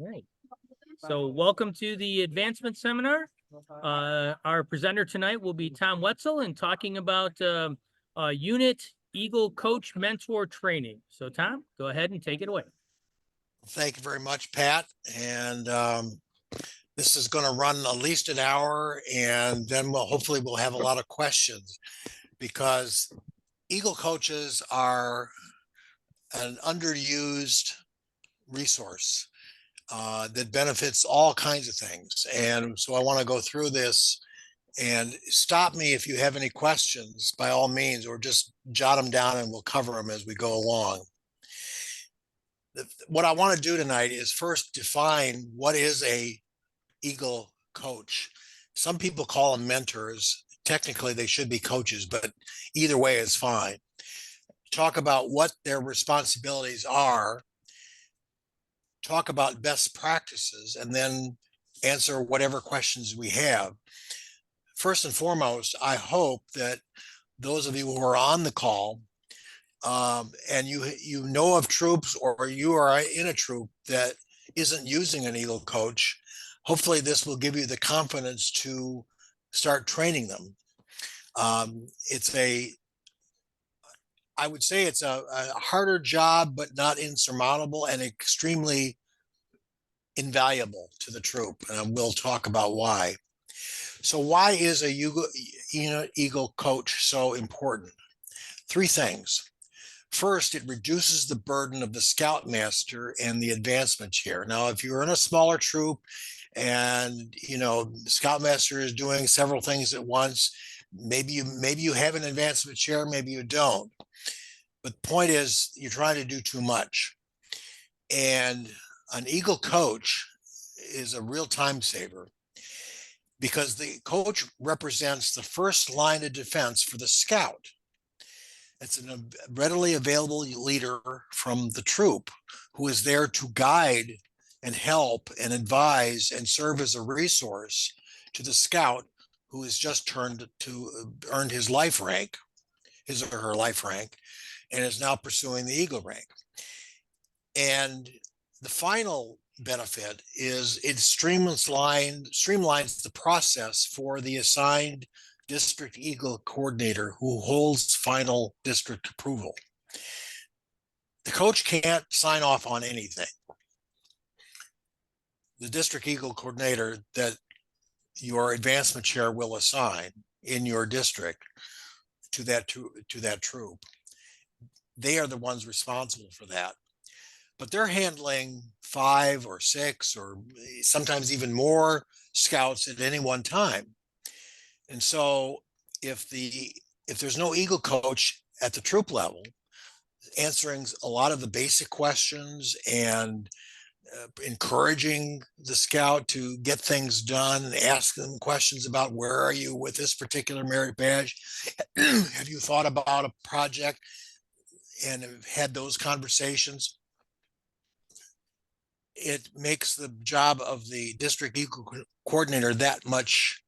Right. So welcome to the advancement seminar. Our presenter tonight will be Tom Wetzel and talking about unit Eagle Coach Mentor Training. So Tom, go ahead and take it away. Thank you very much, Pat. And this is going to run at least an hour, and then hopefully we'll have a lot of questions, because Eagle coaches are an underused resource that benefits all kinds of things. And so I want to go through this, and stop me if you have any questions, by all means, or just jot them down and we'll cover them as we go along. What I want to do tonight is first define what is a Eagle coach. Some people call them mentors. Technically, they should be coaches, but either way is fine. Talk about what their responsibilities are, talk about best practices, and then answer whatever questions we have. First and foremost, I hope that those of you who are on the call and you know of troops, or you are in a troop that isn't using an Eagle coach, hopefully this will give you the confidence to start training them. I would say it's a harder job, but not insurmountable, and extremely invaluable to the troop. And we'll talk about why. So why is a Eagle coach so important? Three things. First, it reduces the burden of the scoutmaster and the advancement chair. Now, if you're in a smaller troop and the scoutmaster is doing several things at once, maybe you have an advancement chair, maybe you don't. But the point is, you're trying to do too much. And an Eagle coach is a real time saver, because the coach represents the first line of defense for the scout. It's a readily available leader from the troop who is there to guide and help and advise and serve as a resource to the scout who has just earned his life rank, his or her life rank, and is now pursuing the Eagle rank. And the final benefit is it streamlines the process for the assigned district Eagle coordinator who holds final district approval. The coach can't sign off on anything. The district Eagle coordinator that your advancement chair will assign in your district to that troop, they are the ones responsible for that. But they're handling 5 or 6 or sometimes even more scouts at any one time. And so if there's no Eagle coach at the troop level answering a lot of the basic questions and encouraging the scout to get things done and ask them questions about where are you with this particular merit badge, have you thought about a project, and have had those conversations, it makes the job of the district Eagle coordinator that much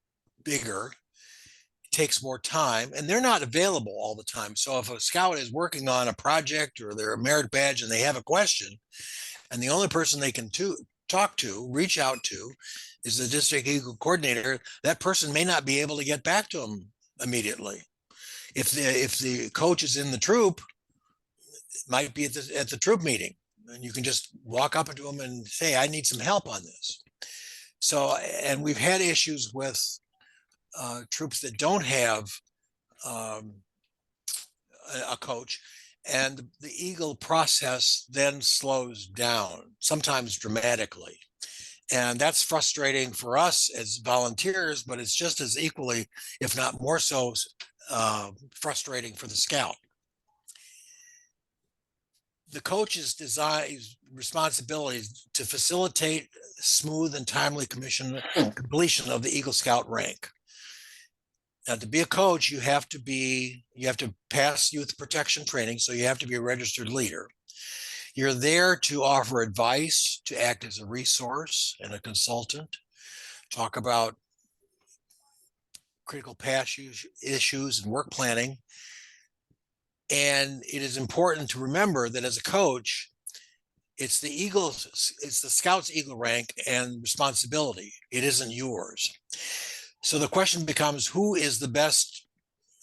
bigger. It takes more time, and they're not available all the time. So if a scout is working on a project or they're a merit badge and they have a question, and the only person they can reach out to is the district Eagle coordinator, that person may not be able to get back to them immediately. If the coach is in the troop, it might be at the troop meeting, and you can just walk up to them and say, I need some help on this. So, and we've had issues with troops that don't have a coach, and the Eagle process then slows down, sometimes dramatically. And that's frustrating for us as volunteers, but it's just as equally, if not more so, frustrating for the scout. The coach's responsibility is to facilitate smooth and timely completion of the Eagle Scout rank. Now, to be a coach, you have to pass youth protection training, so you have to be a registered leader. You're there to offer advice, to act as a resource and a consultant, talk about critical path issues and work planning. And it is important to remember that as a coach, It's the Eagles, it's the Scouts Eagle rank and responsibility. It isn't yours. So the question becomes, who is the best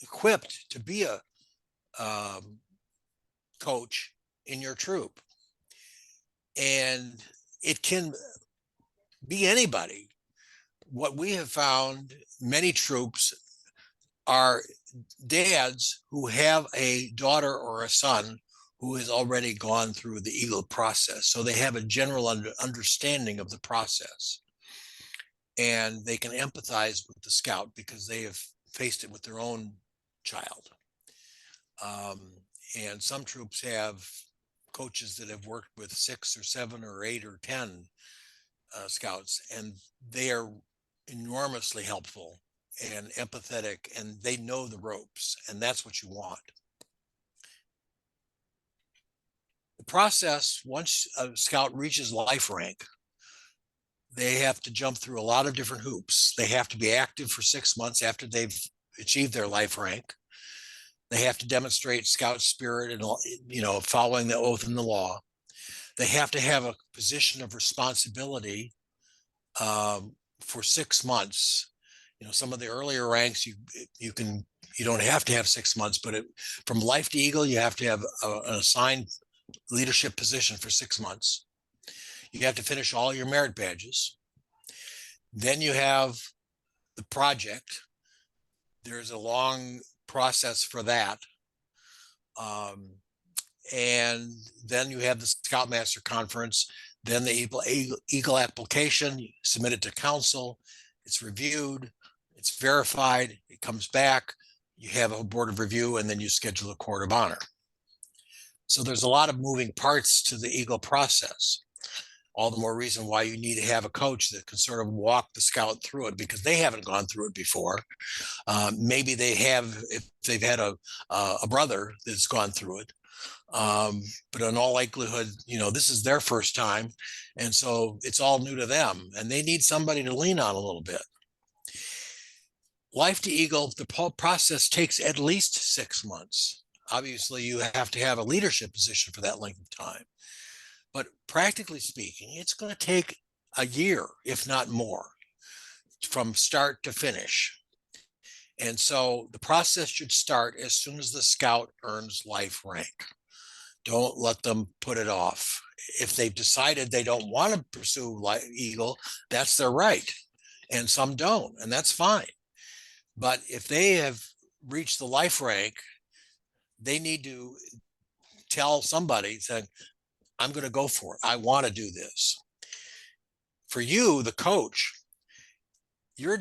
equipped to be a coach in your troop? And it can be anybody. What we have found, many troops are dads who have a daughter or a son who has already gone through the Eagle process. So they have a general understanding of the process. And they can empathize with the Scout because they have faced it with their own child. And some troops have coaches that have worked with 6 or 7 or 8 or 10 Scouts, and they are enormously helpful and empathetic, and they know the ropes, and that's what you want. The process, once a Scout reaches life rank, they have to jump through a lot of different hoops. They have to be active for 6 months after they've achieved their life rank. They have to demonstrate Scout spirit and, following the oath and the law. They have to have a position of responsibility for 6 months. Some of the earlier ranks, you don't have to have 6 months, but from Life to Eagle, you have to have an assigned leadership position for 6 months. You have to finish all your merit badges. Then you have the project. There's a long process for that. And then you have the Scoutmaster Conference, then the Eagle application, you submit it to council, it's reviewed, it's verified, it comes back, you have a board of review, and then you schedule a court of honor. So there's a lot of moving parts to the Eagle process. All the more reason why you need to have a coach that can sort of walk the Scout through it, because they haven't gone through it before. Maybe they have, if they've had a brother that's gone through it. But in all likelihood, this is their first time. And so it's all new to them, and they need somebody to lean on a little bit. Life to Eagle, the process takes at least 6 months. Obviously, you have to have a leadership position for that length of time. But practically speaking, it's going to take a year, if not more, from start to finish. And so the process should start as soon as the Scout earns life rank. Don't let them put it off. If they've decided they don't want to pursue Eagle, that's their right. And some don't, and that's fine. But if they have reached the life rank, they need to tell somebody, saying, I'm going to go for it. I want to do this. For you, the coach, you're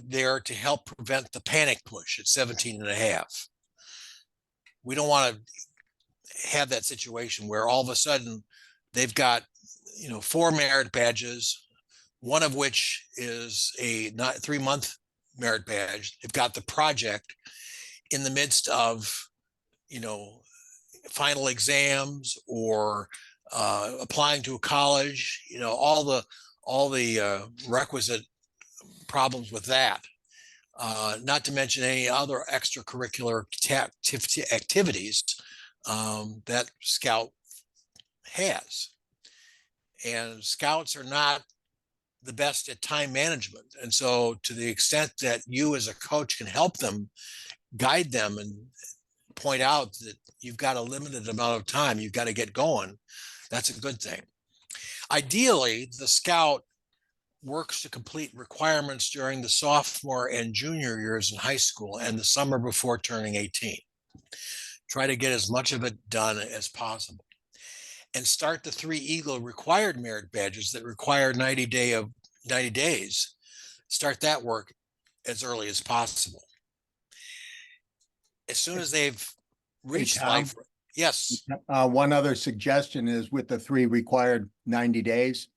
there to help prevent the panic push at 17 and a half. We don't want to have that situation where all of a sudden they've got 4 merit badges, one of which is a 3-month merit badge. They've got the project in the midst of final exams or applying to a college, all the requisite problems with that. Not to mention any other extracurricular activities that Scout has. And Scouts are not the best at time management. And so to the extent that you as a coach can help them, guide them, and point out that you've got a limited amount of time, you've got to get going, that's a good thing. Ideally, the Scout works to complete requirements during the sophomore and junior years in high school and the summer before turning 18. Try to get as much of it done as possible. And start the 3 Eagle required merit badges that require 90 days. Start that work as early as possible. As soon as they've reached life. Yes. One other suggestion is with the 3 required 90 days,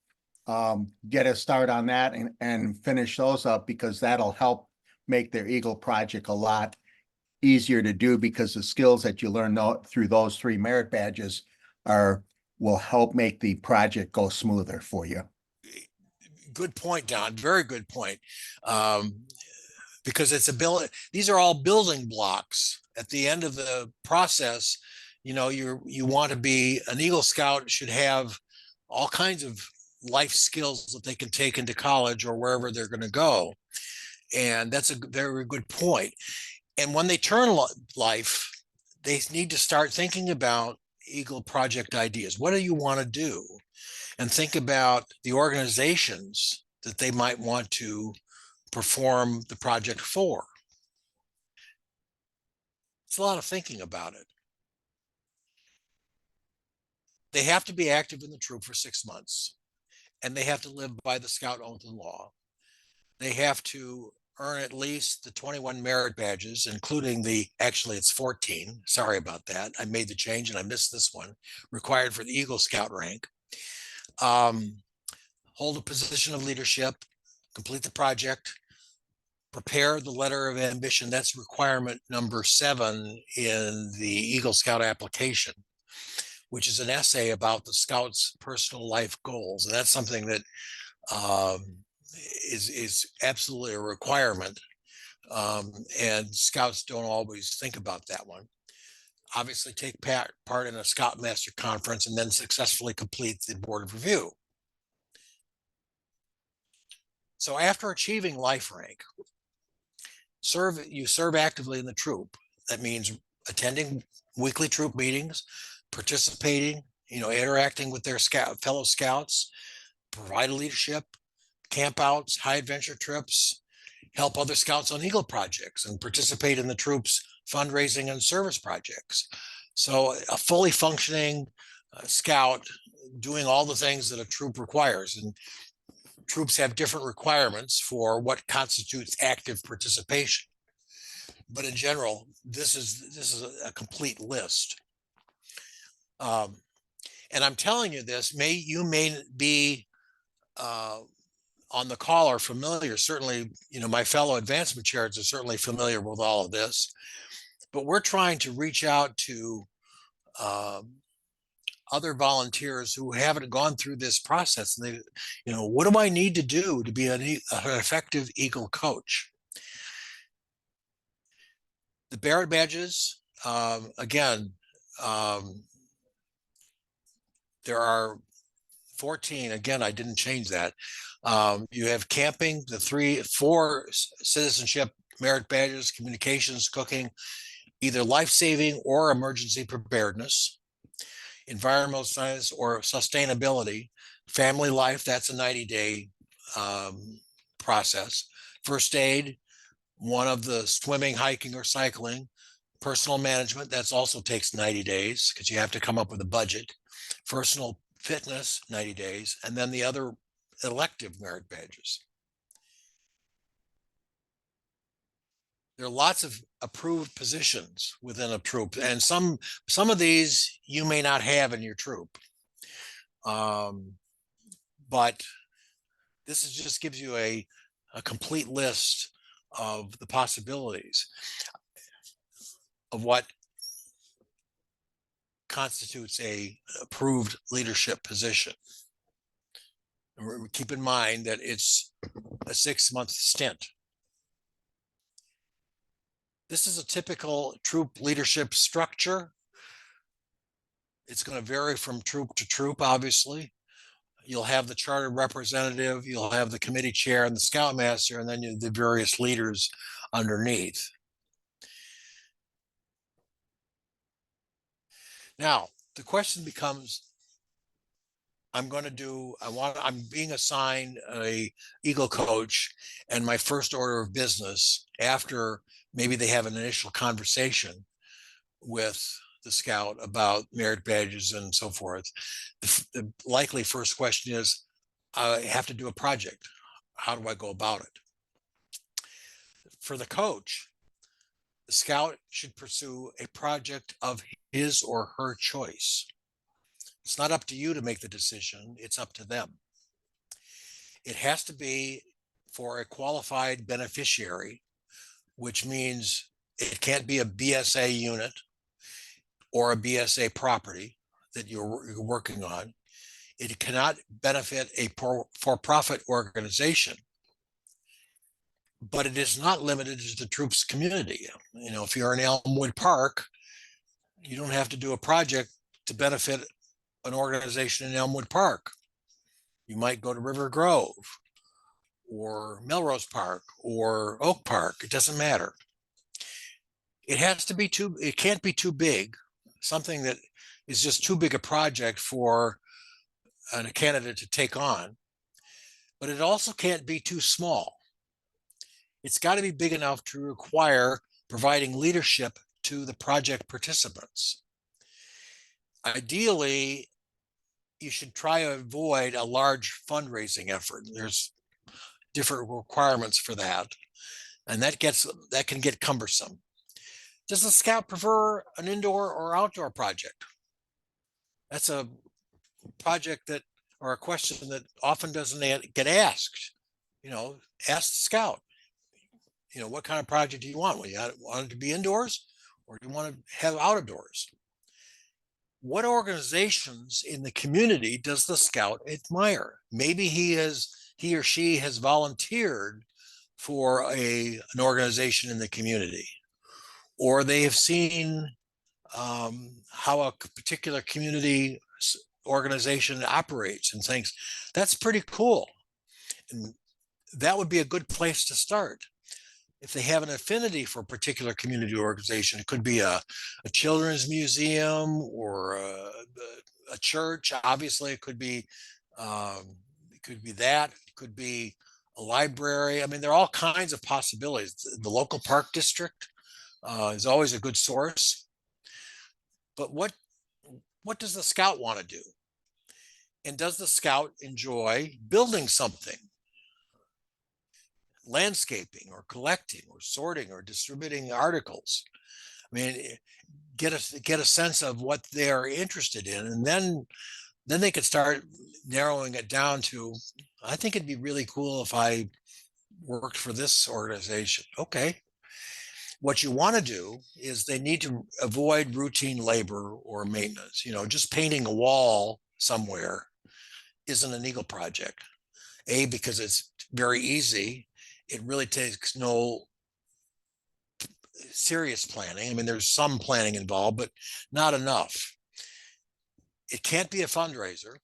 get a start on that and finish those up, because that'll help make their Eagle project a lot easier to do, because the skills that you learn through those 3 merit badges will help make the project go smoother for you. Good point, Don. Very good point. Because these are all building blocks. At the end of the process, you know, you want to be an Eagle Scout, should have all kinds of life skills that they can take into college or wherever they're going to go. And that's a very good point. And when they turn life, they need to start thinking about Eagle project ideas. What do you want to do? And think about the organizations that they might want to perform the project for. It's a lot of thinking about it. They have to be active in the troop for 6 months, and they have to live by the Scout oath and law. They have to earn at least the 21 merit badges, including actually it's 14. Sorry about that. I made the change and I missed this one, required for the Eagle Scout rank. Hold a position of leadership, complete the project, prepare the letter of ambition. That's requirement number 7 in the Eagle Scout application, which is an essay about the Scout's personal life goals. And that's something that is absolutely a requirement. And Scouts don't always think about that one. Obviously take part in a Scoutmaster conference and then successfully complete the board of review. So after achieving life rank, you serve actively in the troop. That means attending weekly troop meetings, participating, interacting with their fellow scouts, provide leadership, campouts, high adventure trips, help other scouts on Eagle projects, and participate in the troop's fundraising and service projects. So a fully functioning scout doing all the things that a troop requires. And troops have different requirements for what constitutes active participation. But in general, this is a complete list. And I'm telling you this, you may be on the call are familiar. Certainly, my fellow advancement chairs are certainly familiar with all of this, but we're trying to reach out to other volunteers who haven't gone through this process. And they, what do I need to do to be an effective Eagle coach? The Barrett badges, again, there are 14. Again, I didn't change that. You have camping, the 4 citizenship merit badges, communications, cooking, either life-saving or emergency preparedness, environmental science or sustainability, family life, that's a 90-day process, first aid, one of the swimming, hiking, or cycling, personal management, that's also takes 90 days because you have to come up with a budget, personal fitness, 90 days, and then the other elective merit badges. There are lots of approved positions within a troop, and some of these you may not have in your troop. But this just gives you a complete list of the possibilities of what constitutes a approved leadership position. And keep in mind that it's a 6-month stint. This is a typical troop leadership structure. It's going to vary from troop to troop, obviously. You'll have the charter representative, you'll have the committee chair and the scoutmaster, and then you have the various leaders underneath. Now, the question becomes, I'm being assigned a Eagle coach, and my first order of business, after maybe they have an initial conversation with the scout about merit badges and so forth, the likely first question is, I have to do a project. How do I go about it? For the coach, the scout should pursue a project of his or her choice. It's not up to you to make the decision, it's up to them. It has to be for a qualified beneficiary, which means it can't be a BSA unit or a BSA property that you're working on. It cannot benefit a for-profit organization, but it is not limited to the troops community. If you're in Elmwood Park, You don't have to do a project to benefit an organization in Elmwood Park. You might go to River Grove or Melrose Park or Oak Park. It doesn't matter. It can't be too big, something that is just too big a project for a candidate to take on. But it also can't be too small. It's got to be big enough to require providing leadership to the project participants. Ideally, you should try to avoid a large fundraising effort. There's different requirements for that, and that can get cumbersome. Does the scout prefer an indoor or outdoor project? That's a project that, or a question that often doesn't get asked. Ask the scout. What kind of project do you want? Well, you want it to be indoors, or do you want to have outdoors? What organizations in the community does the scout admire? Maybe he or she has volunteered for an organization in the community, or they have seen how a particular community organization operates and thinks that's pretty cool. And that would be a good place to start. If they have an affinity for a particular community organization, it could be a children's museum or a church. Obviously, it could be that. It could be a library. I mean, there are all kinds of possibilities. The local park district is always a good source. But what does the scout want to do? And does the scout enjoy building something? Landscaping or collecting or sorting or distributing articles. I mean, get a sense of what they're interested in, and then they could start narrowing it down to, I think it'd be really cool if I worked for this organization. Okay. What you want to do is they need to avoid routine labor or maintenance. Just painting a wall somewhere isn't an Eagle project. Because it's very easy. It really takes no serious planning. I mean, there's some planning involved, but not enough. It can't be a fundraiser.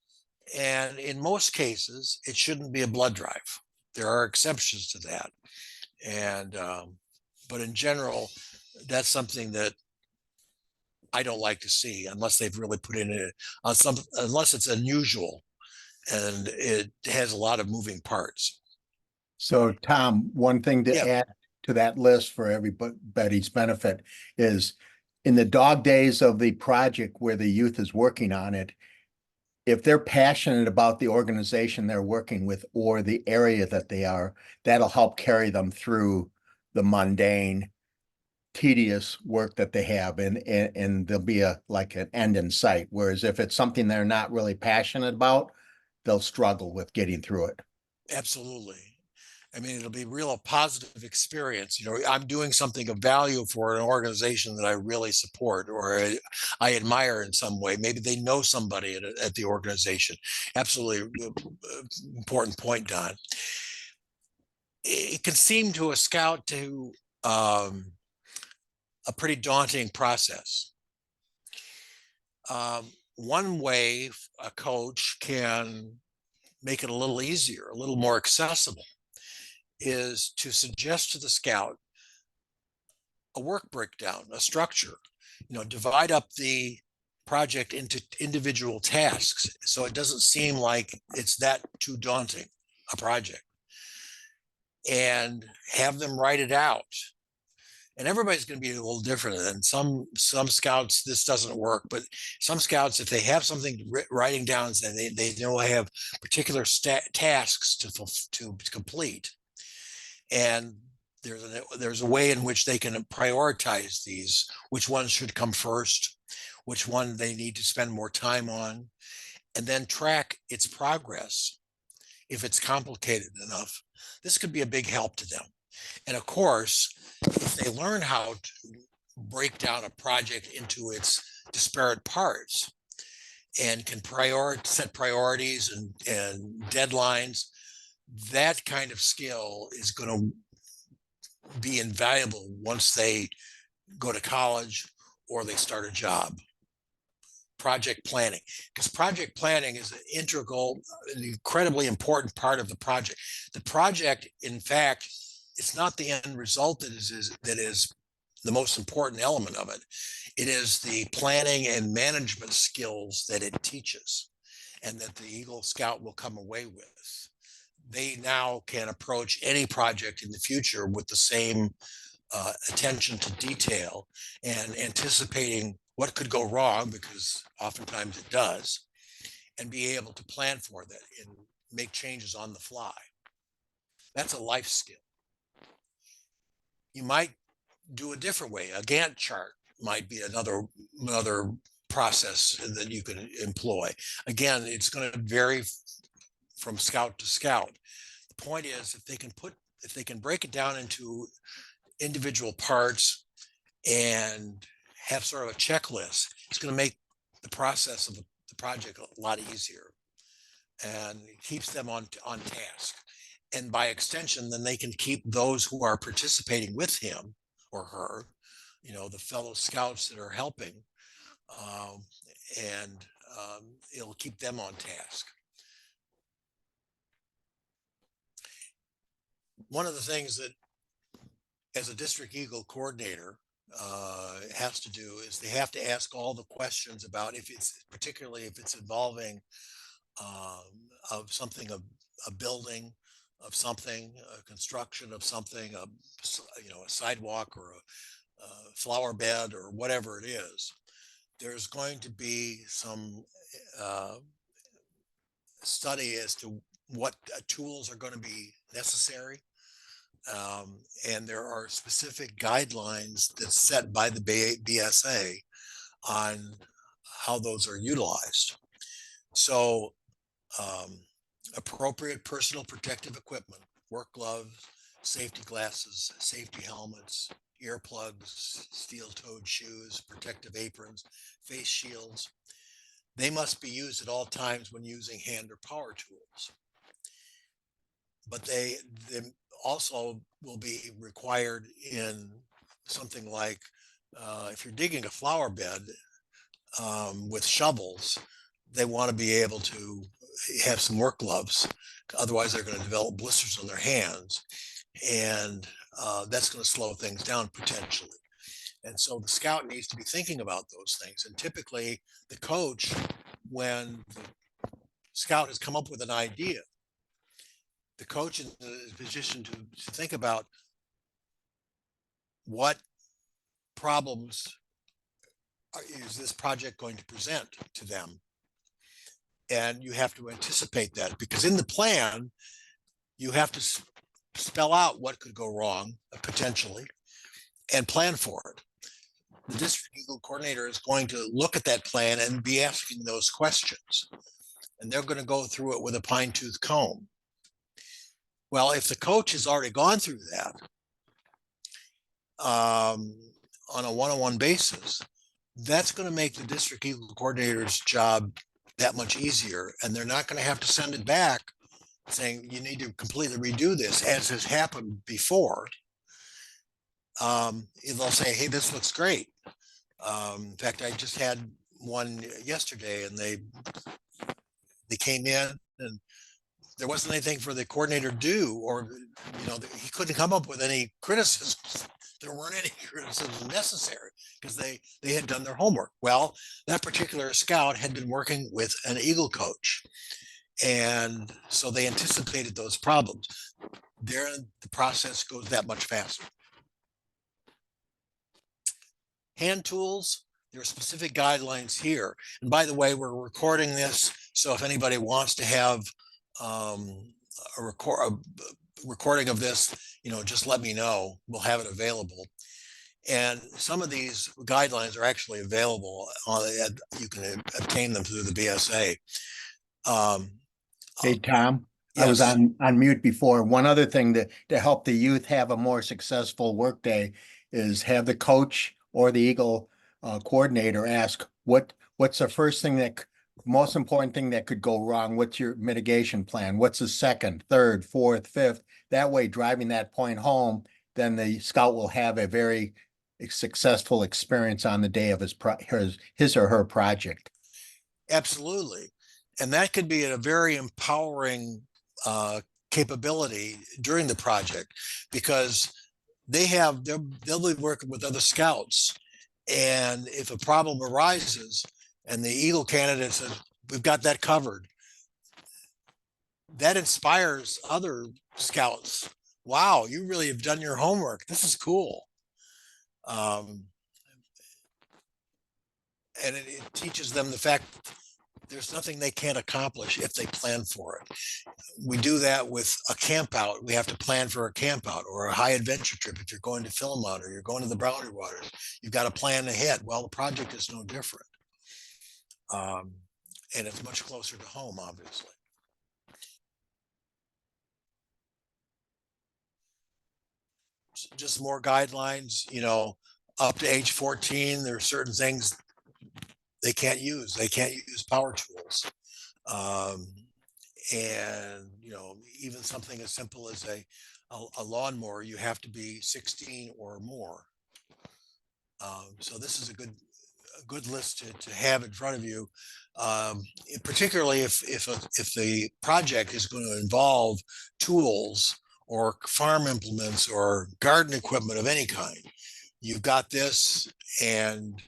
And in most cases, it shouldn't be a blood drive. There are exceptions to that. And, but in general, that's something that I don't like to see unless they've really put in it, unless it's unusual and it has a lot of moving parts. So Tom, one thing to Yeah. add to that list for everybody's benefit is in the dog days of the project where the youth is working on it, if they're passionate about the organization they're working with or the area that they are, that'll help carry them through the mundane, tedious work that they have, and there'll be like an end in sight. Whereas if it's something they're not really passionate about, they'll struggle with getting through it. Absolutely. I mean, it'll be a positive experience. I'm doing something of value for an organization that I really support or I admire in some way. Maybe they know somebody at the organization. Absolutely important point, Don. It can seem to a scout to a pretty daunting process. One way a coach can make it a little easier, a little more accessible, is to suggest to the scout a work breakdown, a structure, divide up the project into individual tasks so it doesn't seem like it's that too daunting a project, and have them write it out. And everybody's going to be a little different. And some scouts, this doesn't work, but some scouts, if they have something writing down, and they know I have particular tasks to complete. And there's a way in which they can prioritize these, which ones should come first, which one they need to spend more time on, and then track its progress. If it's complicated enough, this could be a big help to them. And of course, if they learn how to break down a project into its disparate parts and can set priorities and deadlines, that kind of skill is going to be invaluable once they go to college or they start a job. Project planning, because project planning is an integral, an incredibly important part of the project. The project, in fact, it's not the end result that is the most important element of it. It is the planning and management skills that it teaches and that the Eagle Scout will come away with. They now can approach any project in the future with the same attention to detail and anticipating what could go wrong, because oftentimes it does, and be able to plan for that and make changes on the fly. That's a life skill. You might do a different way. A Gantt chart might be another process that you can employ. Again, it's going to vary from scout to scout. The point is, if they can break it down into individual parts and have sort of a checklist, it's going to make the process of the project a lot easier, and it keeps them on task. And by extension, then they can keep those who are participating with him or her, the fellow scouts that are helping, and it'll keep them on task. One of the things that, as a District Eagle coordinator, has to do is they have to ask all the questions about, particularly if it's involving of something, a building of something, a construction of something, a sidewalk or a flower bed or whatever it is. There's going to be some study as to what tools are going to be necessary. And there are specific guidelines that's set by the BSA on how those are utilized. So appropriate personal protective equipment, work gloves, safety glasses, safety helmets, earplugs, steel-toed shoes, protective aprons, face shields. They must be used at all times when using hand or power tools. But they also will be required in something like if you're digging a flower bed with shovels, they want to be able to have some work gloves. Otherwise, they're going to develop blisters on their hands, and that's going to slow things down potentially. And so the scout needs to be thinking about those things. And typically, the coach, when the scout has come up with an idea, the coach is in a position to think about what problems is this project going to present to them. And you have to anticipate that, because in the plan, you have to spell out what could go wrong potentially and plan for it. The District Eagle coordinator is going to look at that plan and be asking those questions. And they're going to go through it with a fine-tooth comb. Well, if the coach has already gone through that on a one-on-one basis, that's going to make the District Eagle coordinator's job that much easier. And they're not going to have to send it back saying, you need to completely redo this, as has happened before. They'll say, hey, this looks great. In fact, I just had one yesterday, and they came in and there wasn't anything for the coordinator to do, or, he couldn't come up with any criticisms. There weren't any criticisms necessary because they had done their homework. Well, that particular scout had been working with an Eagle coach. And so they anticipated those problems. There, the process goes that much faster. Hand tools, there are specific guidelines here. And by the way, we're recording this, so if anybody wants to have a recording of this, just let me know. We'll have it available. And some of these guidelines are actually available. You can obtain them through the BSA. Hey, Tom, I was yes. on mute before. One other thing to help the youth have a more successful workday is have the coach or the Eagle coordinator ask, what's the first thing most important thing that could go wrong? What's your mitigation plan? What's the second, third, fourth, fifth? That way, driving that point home, then the scout will have a very a successful experience on the day of his or her project. Absolutely. And that could be a very empowering capability during the project, because they'll be working with other scouts. And if a problem arises and the Eagle candidate says, we've got that covered, that inspires other scouts. Wow, you really have done your homework. This is cool. And it teaches them the fact there's nothing they can't accomplish if they plan for it. We do that with a camp out. We have to plan for a camp out or a high adventure trip. If you're going to Philmont or you're going to the Boundary Waters, you've got to plan ahead. Well, the project is no different. And it's much closer to home, obviously. Just more guidelines, up to age 14, there are certain things they can't use. They can't use power tools. And, even something as simple as a lawnmower, you have to be 16 or more. So this is a good list to have in front of you, particularly if the project is going to involve tools or farm implements or garden equipment of any kind. You've got this, and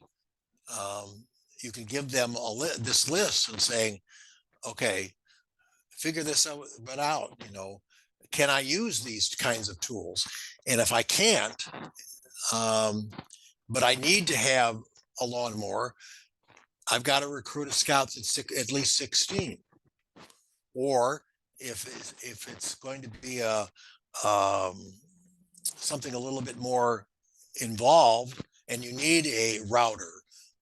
you can give them this list and saying, okay, figure this out. Can I use these kinds of tools? And if I can't, but I need to have a lawnmower, I've got to recruit a scout that's at least 16. Or if it's going to be something a little bit more involved and you need a router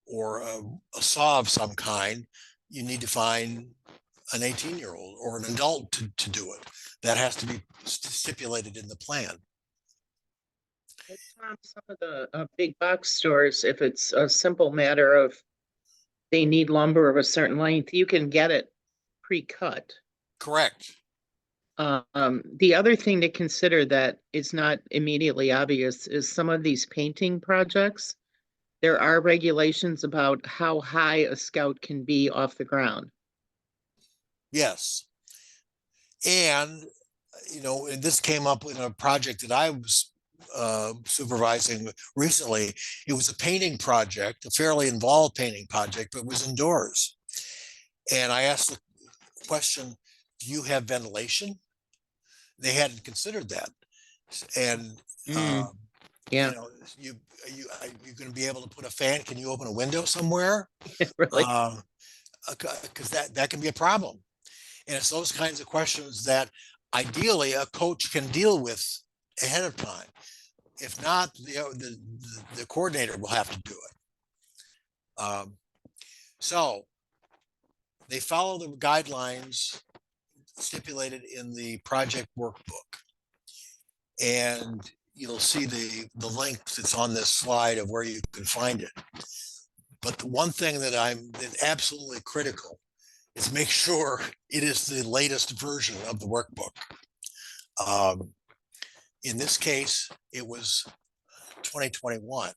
or a saw of some kind, you need to find an 18-year-old or an adult to do it. That has to be stipulated in the plan. Tom, some of the big box stores, if it's a simple matter of they need lumber of a certain length, you can get it pre-cut. Correct. The other thing to consider that is not immediately obvious is some of these painting projects. There are regulations about how high a scout can be off the ground. Yes. And, and this came up in a project that I was supervising recently. It was a painting project, a fairly involved painting project, but it was indoors. And I asked the question, do you have ventilation? They hadn't considered that. And, yeah, you're going to be able to put a fan. Can you open a window somewhere? really. Because that can be a problem. And it's those kinds of questions that ideally a coach can deal with ahead of time. If not, the coordinator will have to do it. So they follow the guidelines stipulated in the project workbook. And you'll see the link that's on this slide of where you can find it. But the one thing that's absolutely critical is make sure it is the latest version of the workbook. In this case, it was 2021.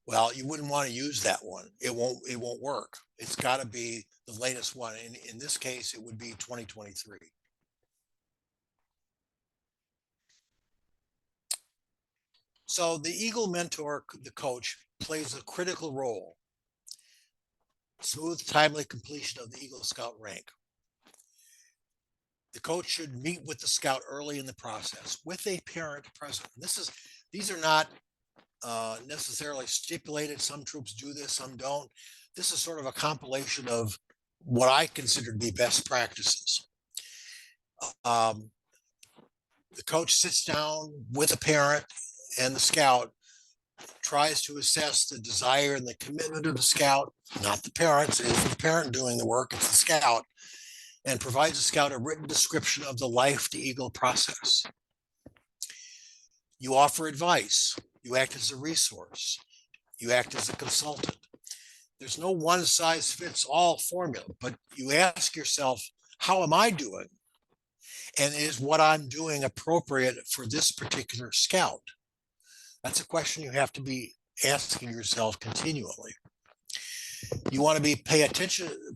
Well, you wouldn't want to use that one. It won't work. It's got to be the latest one. And in this case, it would be 2023. So the Eagle mentor, the coach, plays a critical role. Smooth, timely completion of the Eagle Scout rank. The coach should meet with the scout early in the process with a parent present. These are not necessarily stipulated. Some troops do this, some don't. This is sort of a compilation of what I consider to be best practices. The coach sits down with a parent and the scout, tries to assess the desire and the commitment of the scout, not the parents. It isn't the parent doing the work, it's the scout, and provides the scout a written description of the Life to Eagle process. You offer advice. You act as a resource. You act as a consultant. There's no one size fits all formula, but you ask yourself, how am I doing? And is what I'm doing appropriate for this particular scout? That's a question you have to be asking yourself continually. You want to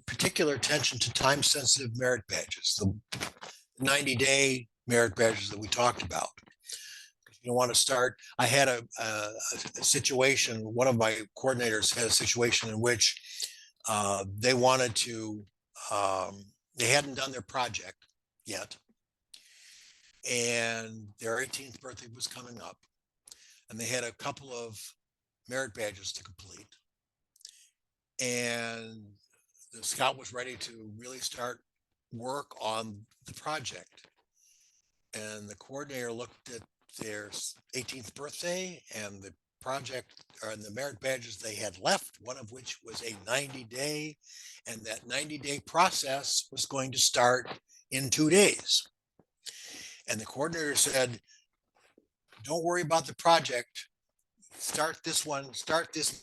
particular attention to time sensitive merit badges, the 90-day merit badges that we talked about. You want to start. I had a situation, one of my coordinators had a situation in which they wanted to, they hadn't done their project yet. And their 18th birthday was coming up. And they had a couple of merit badges to complete. And the scout was ready to really start work on the project. And the coordinator looked at their 18th birthday and the project or the merit badges they had left, one of which was a 90-day, and that 90-day process was going to start in 2 days. And the coordinator said, don't worry about the project. Start this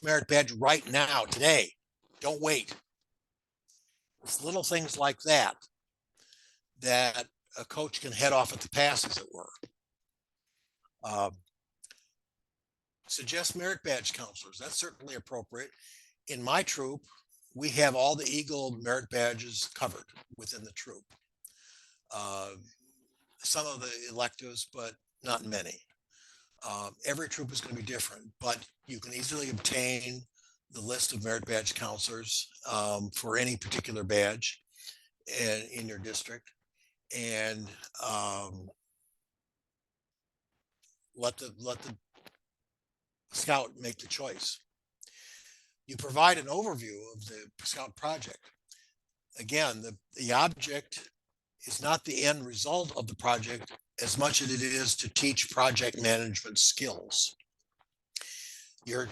merit badge right now, today. Don't wait. It's little things like that that a coach can head off at the pass, as it were. Suggest merit badge counselors. That's certainly appropriate. In my troop, we have all the Eagle merit badges covered within the troop. Some of the electives, but not many. Every troop is going to be different, but you can easily obtain the list of merit badge counselors for any particular badge in your district, and let the scout make the choice. You provide an overview of the scout project. Again, the object is not the end result of the project as much as it is to teach project management skills. You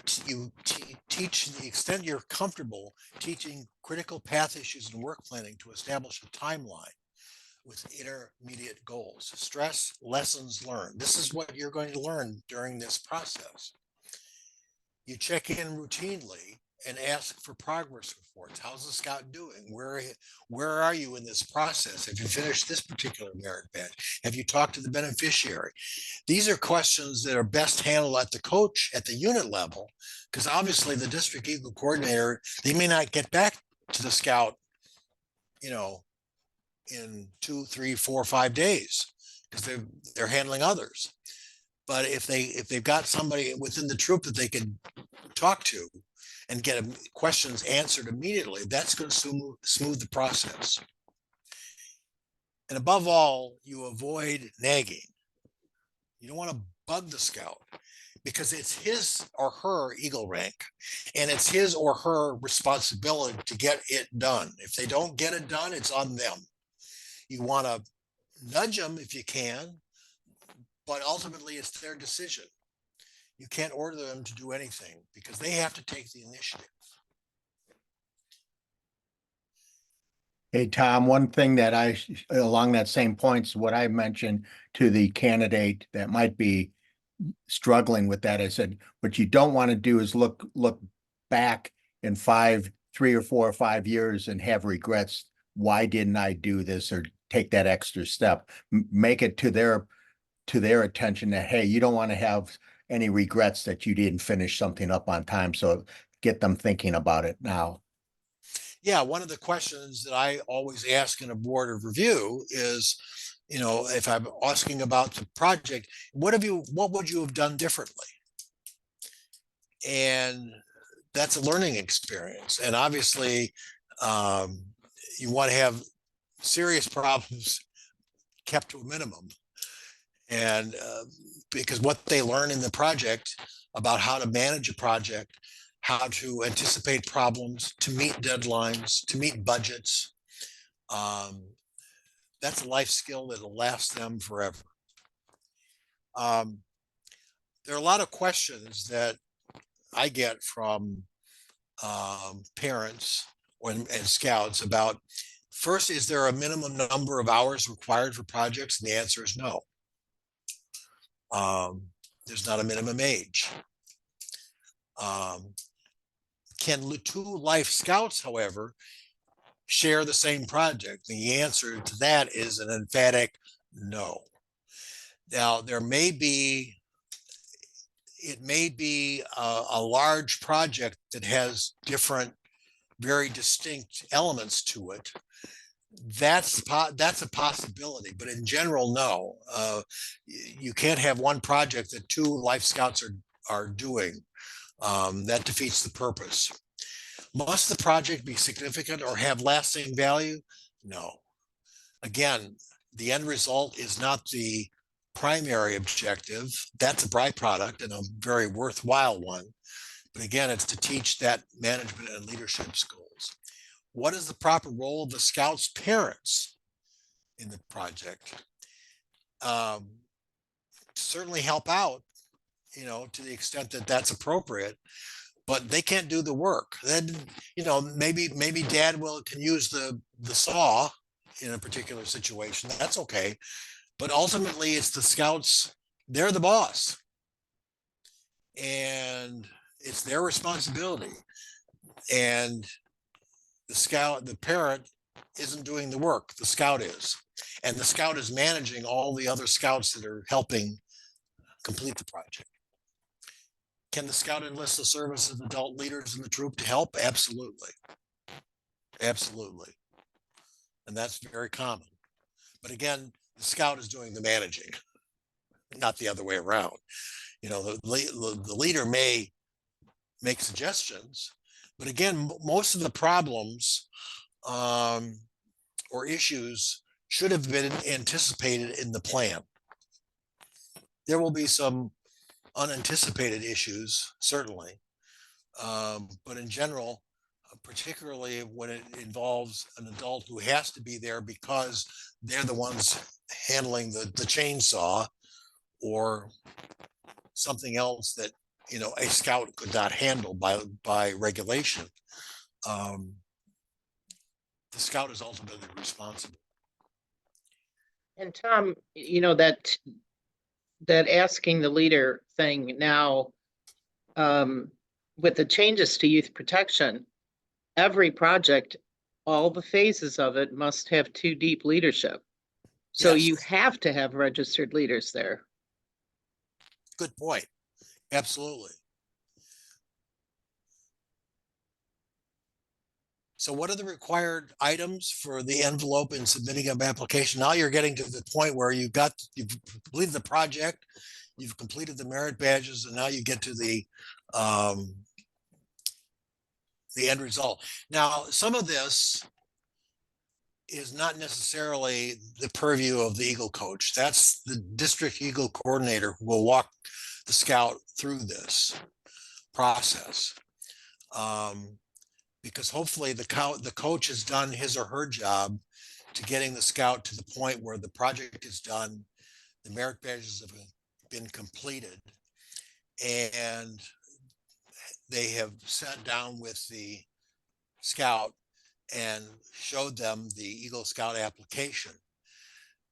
teach, to the extent you're comfortable teaching critical path issues and work planning, to establish a timeline with intermediate goals. Stress lessons learned. This is what you're going to learn during this process. You check in routinely and ask for progress reports. How's the scout doing? Where are you in this process? Have you finished this particular merit badge? Have you talked to the beneficiary? These are questions that are best handled at the coach at the unit level, because obviously the district Eagle coordinator, they may not get back to the scout, in 2, 3, 4, 5 days, because they're handling others. But if they've got somebody within the troop that they can talk to and get questions answered immediately, that's going to smooth the process. And above all, you avoid nagging. You don't want to bug the scout, because it's his or her Eagle rank, and it's his or her responsibility to get it done. If they don't get it done, it's on them. You want to nudge them if you can, but ultimately it's their decision. You can't order them to do anything because they have to take the initiative. Hey, Tom, one thing that along that same points, what I mentioned to the candidate that might be struggling with that, I said, what you don't want to do is look back in 3 or 4 or 5 years and have regrets. Why didn't I do this, or take that extra step? Make it to their attention that, hey, you don't want to have any regrets that you didn't finish something up on time. So get them thinking about it now. Yeah, one of the questions that I always ask in a board of review is, if I'm asking about the project, what would you have done differently? And that's a learning experience. And obviously, you want to have serious problems kept to a minimum. And because what they learn in the project about how to manage a project, how to anticipate problems, to meet deadlines, to meet budgets, that's a life skill that'll last them forever. There are a lot of questions that I get from parents and scouts about, first, is there a minimum number of hours required for projects? And the answer is no. There's not a minimum age. Can 2 life scouts, however, share the same project? The answer to that is an emphatic no. Now, there may be it may be a large project that has different, very distinct elements to it. That's a possibility, but in general, no. You can't have one project that two Life Scouts are doing. That defeats the purpose. Must the project be significant or have lasting value? No. Again, the end result is not the primary objective. That's a byproduct and a very worthwhile one. But again, it's to teach that management and leadership skills. What is the proper role of the Scouts' parents in the project? Certainly help out, to the extent that that's appropriate, but they can't do the work. Then, maybe dad can use the saw in a particular situation. That's okay. But ultimately it's the Scouts, they're the boss. And it's their responsibility. And the parent isn't doing the work, the Scout is. And the Scout is managing all the other Scouts that are helping complete the project. Can the Scout enlist the service of adult leaders in the troop to help? Absolutely. Absolutely. And that's very common. But again, the Scout is doing the managing, not the other way around. The leader may make suggestions, but again, most of the problems or issues should have been anticipated in the plan. There will be some unanticipated issues, certainly. But in general, particularly when it involves an adult who has to be there because they're the ones handling the chainsaw or something else that, a Scout could not handle by regulation. The Scout is ultimately responsible. And Tom, that asking the leader thing now, with the changes to youth protection, every project, all the phases of it must have 2 deep leadership. So Yes. you have to have registered leaders there. Good point. Absolutely. So what are the required items for the envelope in submitting an application? Now you're getting to the point where you've completed the project, you've completed the merit badges, and now you get to the end result. Now, some of this is not necessarily the purview of the Eagle coach. That's the district Eagle coordinator who will walk the Scout through this process. Because hopefully the coach has done his or her job to getting the Scout to the point where the project is done, the merit badges have been completed, and they have sat down with the Scout and showed them the Eagle Scout application.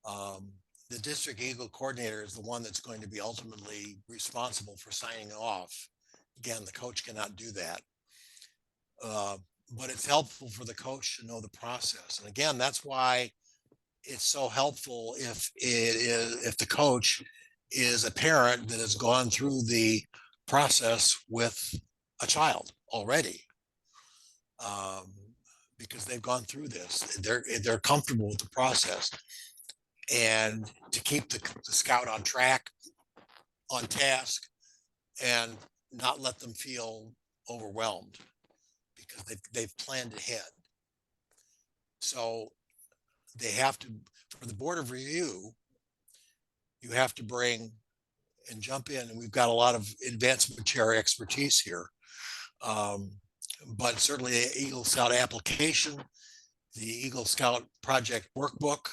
The district Eagle coordinator is the one that's going to be ultimately responsible for signing off. Again, the coach cannot do that. But it's helpful for the coach to know the process. And again, that's why it's so helpful if the coach is a parent that has gone through the process with a child already. Because they've gone through this, they're comfortable with the process, and to keep the Scout on track, on task, and not let them feel overwhelmed because they've planned ahead. So they have to, for the board of review, you have to bring and jump in, and we've got a lot of advancement chair expertise here. But certainly the Eagle Scout application, the Eagle Scout project workbook,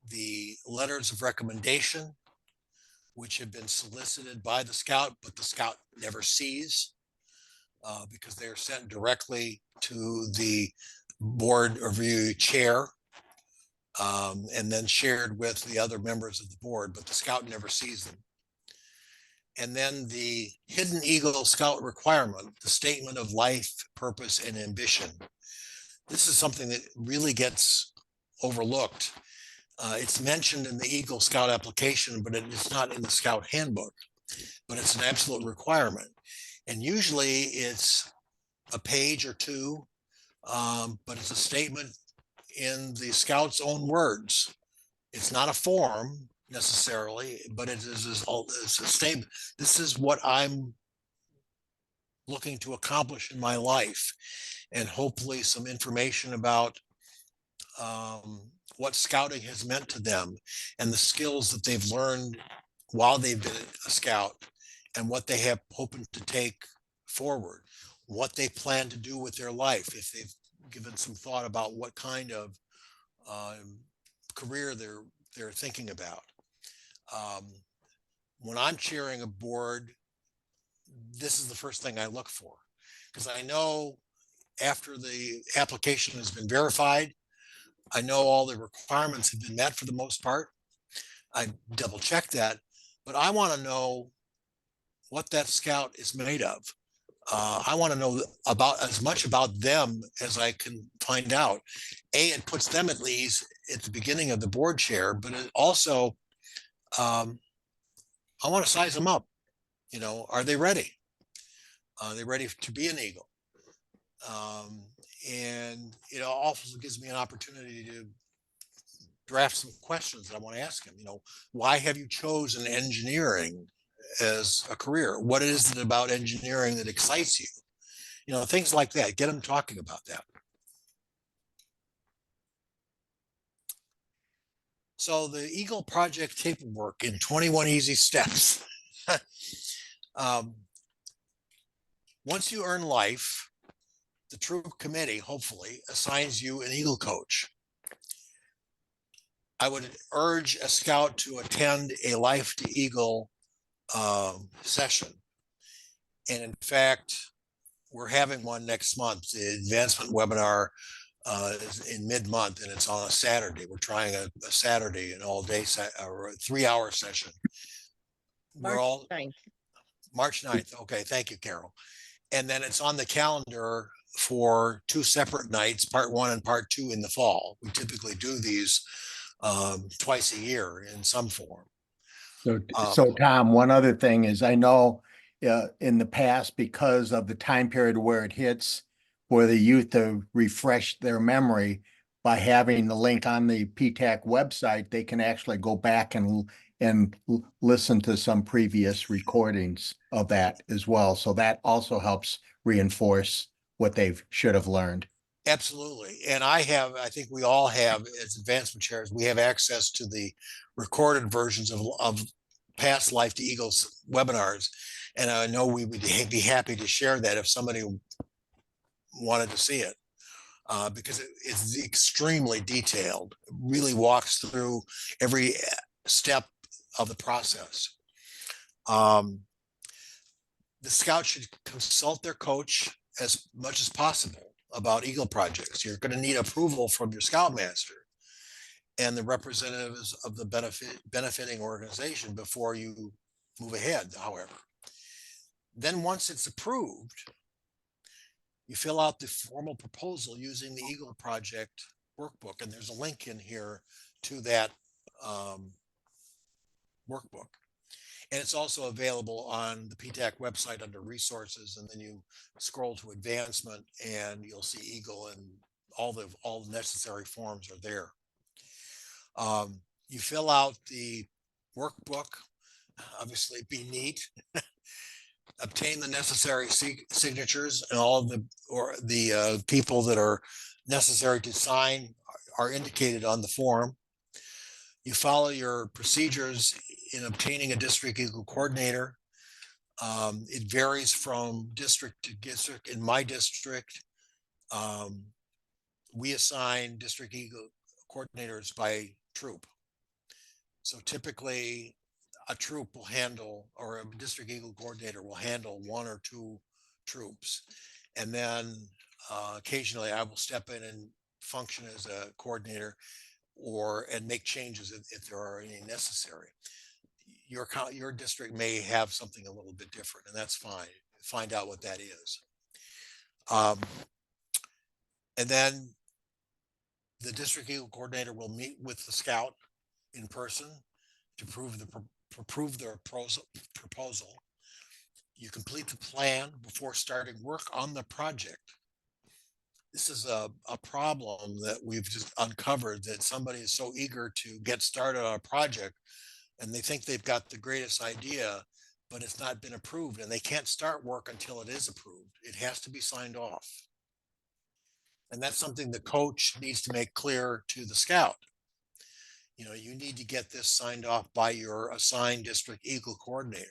the letters of recommendation, which have been solicited by the Scout, but the Scout never sees because they're sent directly to the board review chair and then shared with the other members of the board, but the Scout never sees them. And then the hidden Eagle Scout requirement, the statement of life, purpose, and ambition. This is something that really gets overlooked. It's mentioned in the Eagle Scout application, but it's not in the Scout handbook. but it's an absolute requirement. And usually it's a page or two, but it's a statement in the Scouts' own words. It's not a form necessarily, but it's a statement. This is what I'm looking to accomplish in my life, and hopefully some information about what scouting has meant to them and the skills that they've learned while they've been a scout, and what they have hoping to take forward, what they plan to do with their life, if they've given some thought about what kind of career they're thinking about. When I'm chairing a board, this is the first thing I look for, because I know after the application has been verified, I know all the requirements have been met for the most part. I double check that, but I want to know what that scout is made of. I want to know about as much about them as I can find out. It puts them at ease at the beginning of the board chair, but it also, I want to size them up. You know, are they ready? Are they ready to be an Eagle? And it also gives me an opportunity to draft some questions that I want to ask him. You know, why have you chosen engineering as a career? What is it about engineering that excites you? You know, things like that. Get them talking about that. So the Eagle Project paperwork in 21 easy steps. Once you earn life, the troop committee hopefully assigns you an Eagle coach. I would urge a scout to attend a Life to Eagle session. And in fact, we're having one next month. The advancement webinar is in mid-month, and it's on a Saturday. We're trying a Saturday, an all-day or a 3-hour session. We're all 9th. March 9th. Okay, thank you, Carol. And then it's on the calendar for 2 separate nights, part 1 and part 2 in the fall. We typically do these twice a year in some form. So Tom, one other thing is, I know in the past, because of the time period where it hits for the youth to refresh their memory, by having the link on the PTAC website, they can actually go back and listen to some previous recordings of that as well. So that also helps reinforce what they should have learned. Absolutely. And I think we all have, as advancement chairs, we have access to the recorded versions of past Life to Eagles webinars. And I know we would be happy to share that if somebody wanted to see it, because it's extremely detailed. It really walks through every step of the process. The scout should consult their coach as much as possible about Eagle projects. You're going to need approval from your scoutmaster and the representatives of the benefiting organization before you move ahead, however. Then once it's approved, you fill out the formal proposal using the Eagle Project workbook. And there's a link in here to that workbook. And it's also available on the PTAC website under resources. And then you scroll to advancement and you'll see Eagle, and all the necessary forms are there. You fill out the workbook, obviously be neat, obtain the necessary signatures, and all of the people that are necessary to sign are indicated on the form. You follow your procedures in obtaining a district Eagle coordinator. It varies from district to district. In my district, we assign district Eagle coordinators by troop. So typically a troop will handle, or a district Eagle coordinator will handle 1 or 2 troops. And then occasionally I will step in and function as a coordinator and make changes if there are any necessary. Your district may have something a little bit different, and that's fine. Find out what that is. And then the district Eagle coordinator will meet with the scout in person to approve their proposal. You complete the plan before starting work on the project. This is a problem that we've just uncovered, that somebody is so eager to get started on a project and they think they've got the greatest idea, but it's not been approved and they can't start work until it is approved. It has to be signed off. And that's something the coach needs to make clear to the scout. You know, you need to get this signed off by your assigned district Eagle coordinator.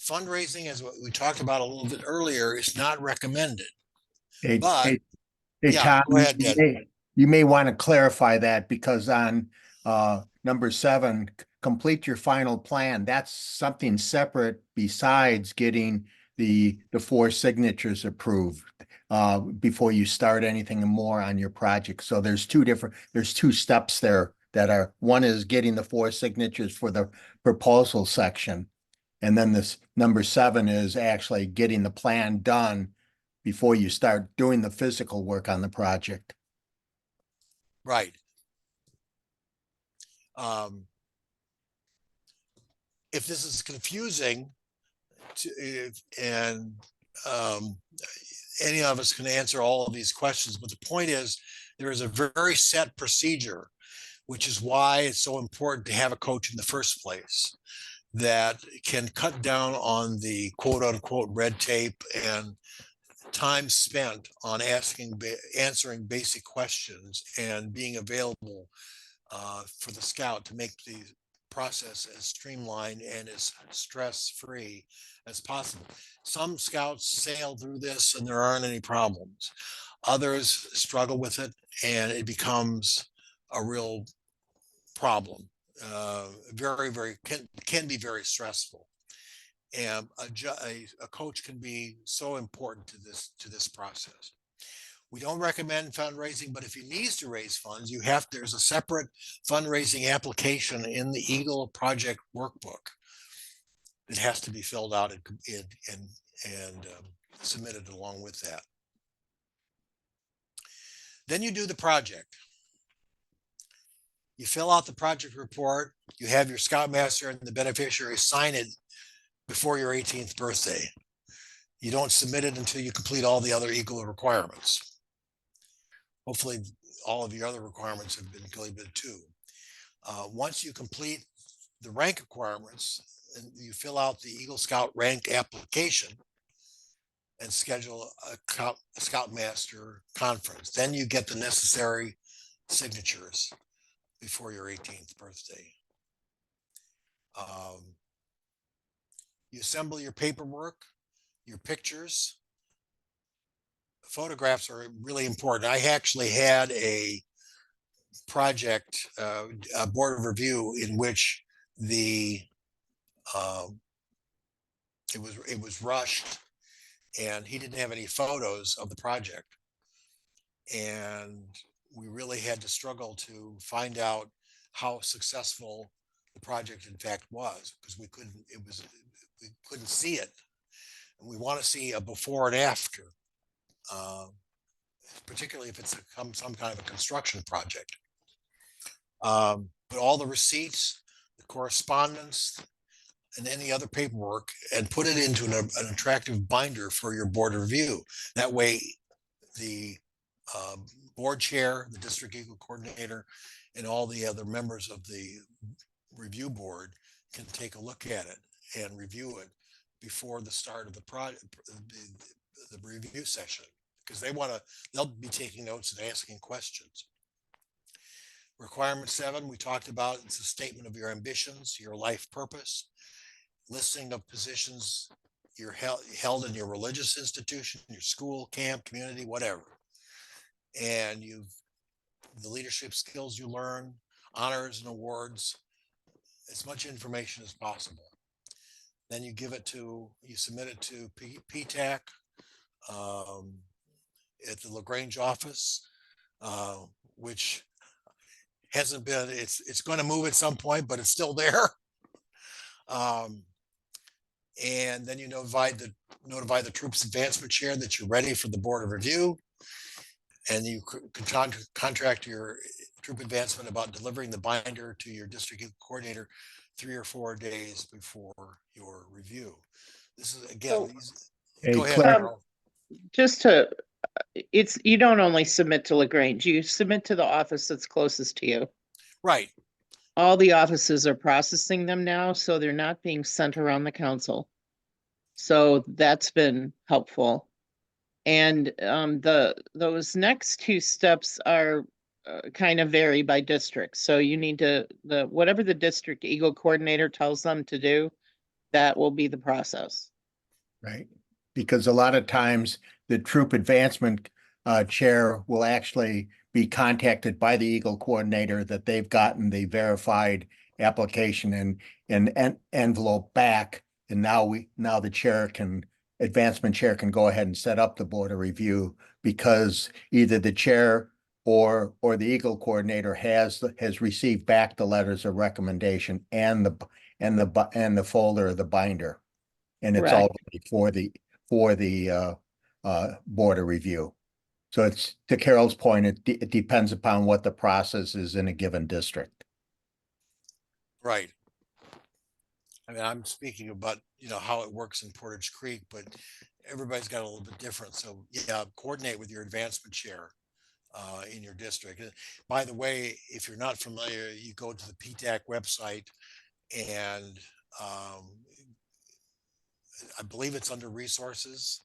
Fundraising, as what we talked about a little bit earlier, is not recommended. Hey, But hey, hey, yeah, Tom, go ahead, Ned. you may want to clarify that, because on number 7, complete your final plan. That's something separate besides getting the 4 signatures approved before you start anything more on your project. So there's 2 steps there that are, one is getting the 4 signatures for the proposal section. And then this number 7 is actually getting the plan done before you start doing the physical work on the project. Right. If this is confusing and any of us can answer all of these questions, but the point is there is a very set procedure, which is why it's so important to have a coach in the first place, that can cut down on the quote unquote red tape and time spent on answering basic questions and being available for the scout to make the process as streamlined and as stress-free as possible. Some scouts sail through this and there aren't any problems. Others struggle with it and it becomes a real problem. Can be very stressful. And a coach can be so important to this process. We don't recommend fundraising, but if he needs to raise funds, there's a separate fundraising application in the Eagle Project workbook that has to be filled out and submitted along with that. Then you do the project. You fill out the project report. You have your scoutmaster and the beneficiary sign it before your 18th birthday. You don't submit it until you complete all the other Eagle requirements. Hopefully all of your other requirements have been completed too. Once you complete the rank requirements, and you fill out the Eagle Scout rank application and schedule a Scoutmaster conference, then you get the necessary signatures before your 18th birthday. You assemble your paperwork, your pictures. Photographs are really important. I actually had a project, a board of review in which it was rushed and he didn't have any photos of the project. And we really had to struggle to find out how successful the project in fact was, because we couldn't see it. And we want to see a before and after. Particularly if it's some kind of a construction project. But all the receipts, the correspondence, and any other paperwork, and put it into an attractive binder for your board review. That way, the board chair, the district Eagle coordinator, and all the other members of the review board can take a look at it and review it before the start of the review session, because they'll be taking notes and asking questions. Requirement 7, we talked about, it's a statement of your ambitions, your life purpose, listing of positions you're held in your religious institution, your school, camp, community, whatever. And the leadership skills you learn, honors and awards, as much information as possible. Then you submit it to PTAC at the LaGrange office, which hasn't been, it's going to move at some point, but it's still there. And then you notify the troops advancement chair that you're ready for the board of review. And you contract your troop advancement about delivering the binder to your district coordinator 3 or 4 days before your review. This is, again, So- Hey, go ahead, Claire. Carol. Just to, you don't only submit to LaGrange, you submit to the office that's closest to you. Right, All the offices are processing them now, so they're not being sent around the council. So that's been helpful. And those next two steps are kind of vary by district. So you need to, whatever the district Eagle coordinator tells them to do, that will be the process. Right, because a lot of times the troop advancement chair will actually be contacted by the Eagle coordinator that they've gotten the verified application and envelope back. And now the advancement chair can go ahead and set up the board of review because either the chair or the Eagle coordinator has received back the letters of recommendation and the folder, the binder. And it's all ready for the board of review. So it's, to Carol's point, it depends upon what the process is in a given district. right. I mean, I'm speaking about, how it works in Portage Creek, but everybody's got a little bit different. So yeah, coordinate with your advancement chair in your district. By the way, if you're not familiar, you go to the PTAC website and I believe it's under resources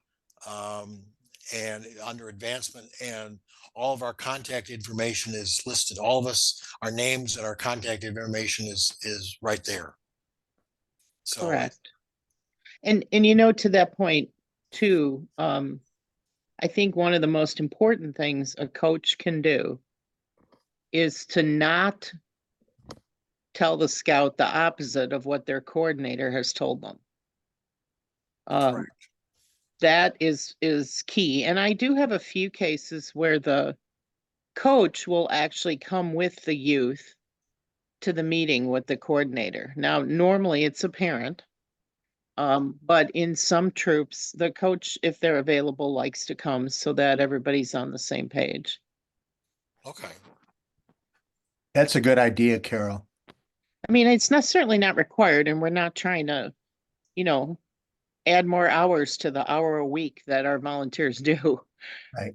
and under advancement, and all of our contact information is listed. All of us, our names and our contact information is right there. So Correct. And to that point too, I think one of the most important things a coach can do is to not tell the scout the opposite of what their coordinator has told them. correct. That is key. And I do have a few cases where the coach will actually come with the youth to the meeting with the coordinator. Now, normally it's a parent. But in some troops, the coach, if they're available, likes to come so that everybody's on the same page. Okay. That's a good idea, Carol. I mean, it's not certainly not required, and we're not trying to, add more hours to the hour a week that our volunteers do. Right.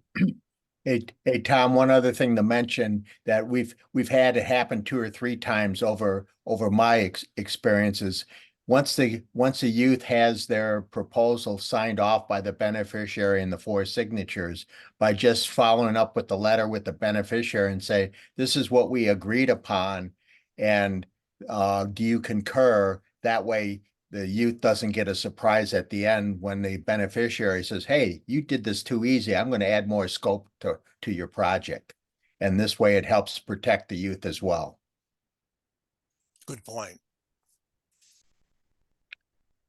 Hey, Tom, one other thing to mention that we've had it happen 2 or 3 times over my experiences. Once the youth has their proposal signed off by the beneficiary and the 4 signatures, by just following up with the letter with the beneficiary and say, this is what we agreed upon, and do you concur? That way the youth doesn't get a surprise at the end when the beneficiary says, hey, you did this too easy. I'm going to add more scope to your project. And this way it helps protect the youth as well. Good point.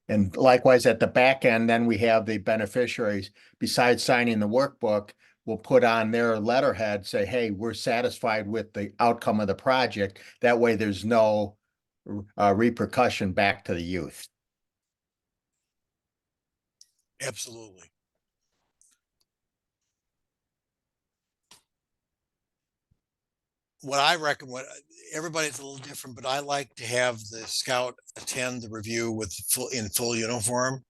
And likewise, at the back end, then we have the beneficiaries, besides signing the workbook, will put on their letterhead, say, hey, we're satisfied with the outcome of the project. That way there's no repercussion back to the youth. Absolutely. What I recommend, everybody's a little different, but I like to have the scout attend the review with in full uniform.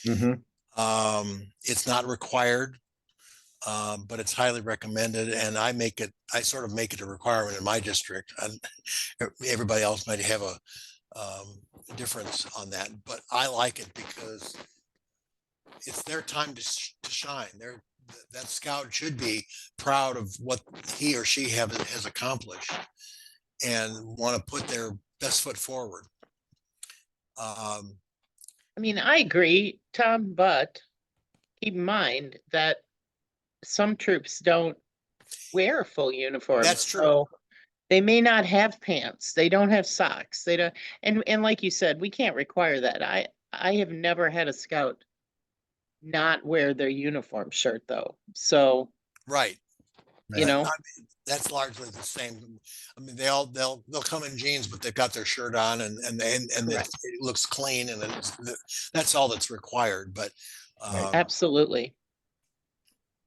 It's not required, but it's highly recommended, and I sort of make it a requirement in my district. And everybody else might have a difference on that, but I like it because it's their time to shine. That scout should be proud of what he or she has accomplished and want to put their best foot forward. I mean, I agree, Tom, but keep in mind that some troops don't wear full uniforms. That's true. So they may not have pants. They don't have socks. They don't, and like you said, we can't require that. I have never had a scout not wear their uniform shirt though. So, right. you know, that's largely the same. I mean, they'll come in jeans, but they've got their shirt on and it looks clean, and that's all that's required. But absolutely.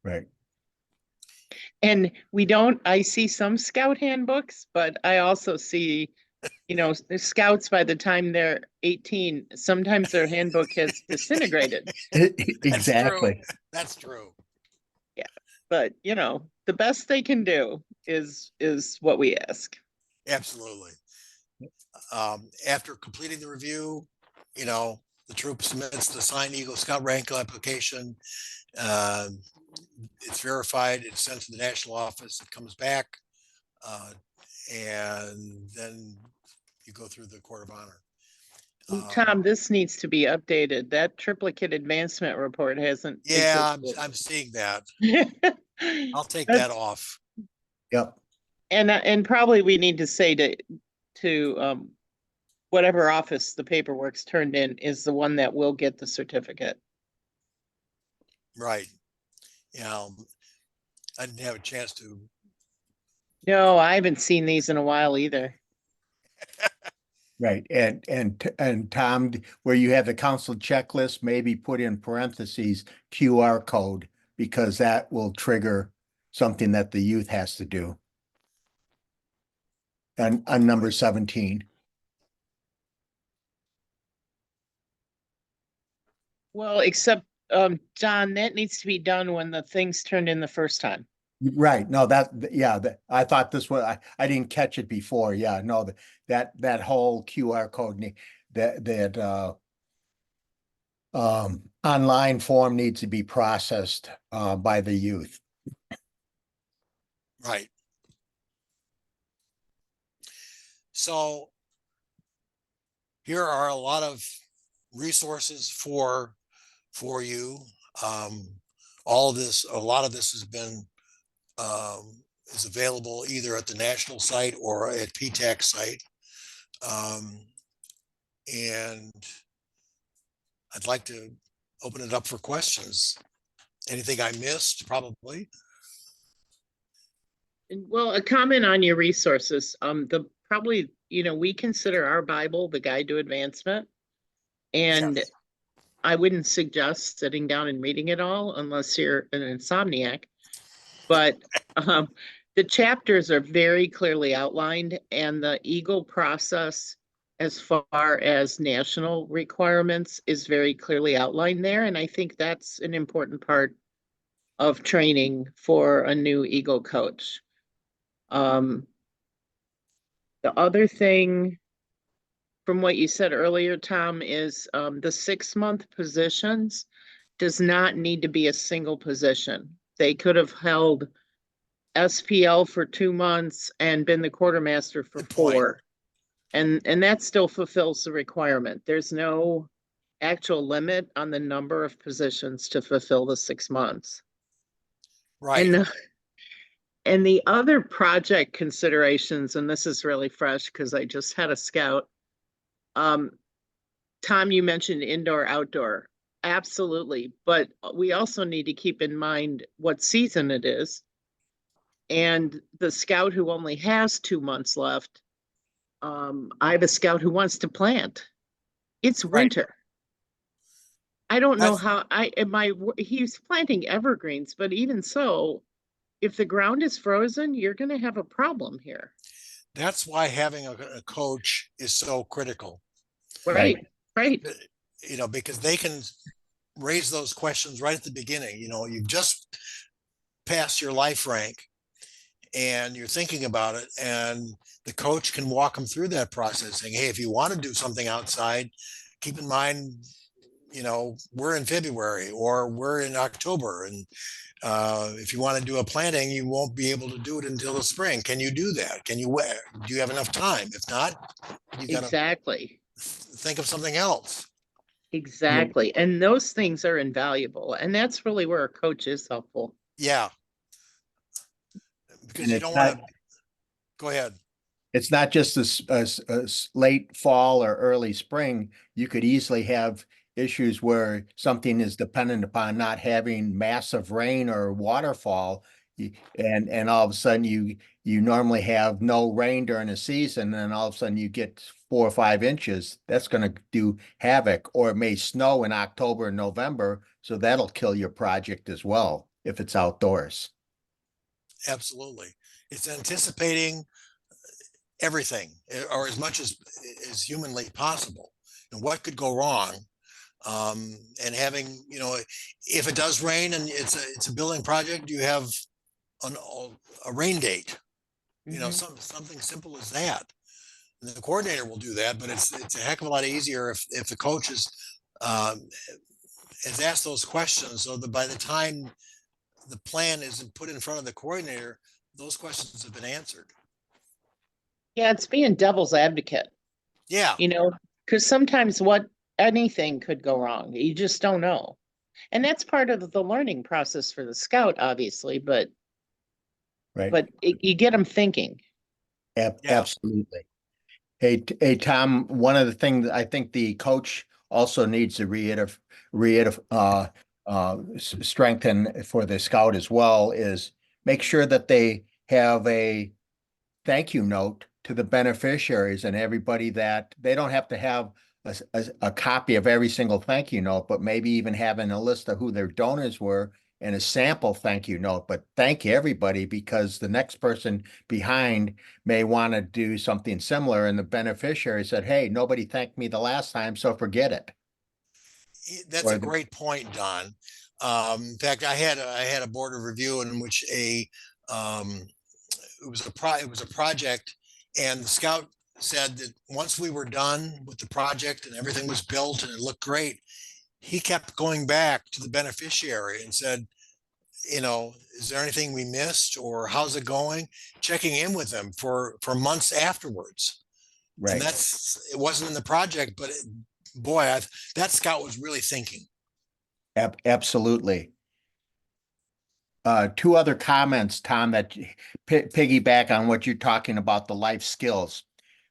Right. And I see some scout handbooks, but I also see You know, the scouts, by the time they're 18, sometimes their handbook has disintegrated. That's Exactly. true. That's true. But, you know, the best they can do is what we ask. Absolutely. After completing the review, you know, the troop submits the signed Eagle Scout rank application. It's verified, it's sent to the national office, it comes back. And then you go through the court of honor. Tom, this needs to be updated. That triplicate advancement report hasn't. Yeah, existed. I'm seeing that. I'll take that That's- off. Yep. And probably we need to say to whatever office the paperwork's turned in is the one that will get the certificate. Right. You know, I didn't have a chance to. No, I haven't seen these in a while either. Right. And Tom, where you have the council checklist, maybe put in parentheses QR code, because that will trigger something that the youth has to do. And on number 17. Well, except, John, that needs to be done when the thing's turned in the first time. Right. No, yeah, I thought this was, I didn't catch it before. Yeah, no, that whole QR code, that online form needs to be processed by the youth. Right. So here are a lot of resources for you. All of this, a lot of this has been is available either at the national site or at PTAC site. And I'd like to open it up for questions. Anything I missed? Probably. Well, a comment on your resources, probably, you know, we consider our Bible the Guide to Advancement. And Yes. I wouldn't suggest sitting down and reading it all unless you're an insomniac. But the chapters are very clearly outlined, and the Eagle process, as far as national requirements, is very clearly outlined there. And I think that's an important part of training for a new Eagle coach. The other thing from what you said earlier, Tom, is the 6-month positions does not need to be a single position. They could have held SPL for 2 months and been the quartermaster for Good point. 4. And that still fulfills the requirement. There's no actual limit on the number of positions to fulfill the 6 months. Right. And the other project considerations, and this is really fresh because I just had a scout. Tom, you mentioned indoor, outdoor. Absolutely. But we also need to keep in mind what season it is. And the scout who only has 2 months left, I have a scout who wants to plant. It's Right. winter. I don't know That's- he's planting evergreens, but even so, if the ground is frozen, you're going to have a problem here. That's why having a coach is so critical. Right. You know, because they can raise those questions right at the beginning. You know, you've just passed your life rank and you're thinking about it, and the coach can walk them through that process, saying, hey, if you want to do something outside, keep in mind, you know, we're in February or we're in October, and if you want to do a planting, you won't be able to do it until the spring. Can you do that? Do you have enough time? If not, you got to Exactly. think of something else. Exactly. And those things are invaluable. And that's really where a coach is helpful. Yeah. Because And you it's don't want not- to, go ahead. It's not just a late fall or early spring. You could easily have issues where something is dependent upon not having massive rain or waterfall. And all of a sudden you normally have no rain during the season, and all of a sudden you get 4 or 5 inches. That's going to do havoc. Or it may snow in October and November, so that'll kill your project as well if it's outdoors. Absolutely. It's anticipating everything, or as much as is humanly possible, and what could go wrong. And having, if it does rain and it's a building project, you have a rain date, Mhm. something simple as that. And the coordinator will do that, but it's a heck of a lot easier if the coach um, has asked those questions, so that by the time the plan is put in front of the coordinator, those questions have been answered. Yeah, it's being devil's advocate, Yeah, because sometimes anything could go wrong. You just don't know. And that's part of the learning process for the scout, obviously, but Right. you get them thinking. yeah, Absolutely. Hey, Tom, one of the things I think the coach also needs to strengthen for the scout as well is make sure that they have a thank you note to the beneficiaries and everybody, that they don't have to have a copy of every single thank you note, but maybe even having a list of who their donors were and a sample thank you note. But thank everybody, because the next person behind may want to do something similar, and the beneficiary said, hey, nobody thanked me the last time, so forget it. that's Or a great point, Don. In fact, I had a board of review in which um, it was a project, and the scout said that once we were done with the project and everything was built and it looked great, he kept going back to the beneficiary and said, is there anything we missed, or how's it going? Checking in with them for months afterwards. And right. it wasn't in the project, but boy, that scout was really thinking. Absolutely. Two other comments, Tom, that piggyback on what you're talking about, the life skills.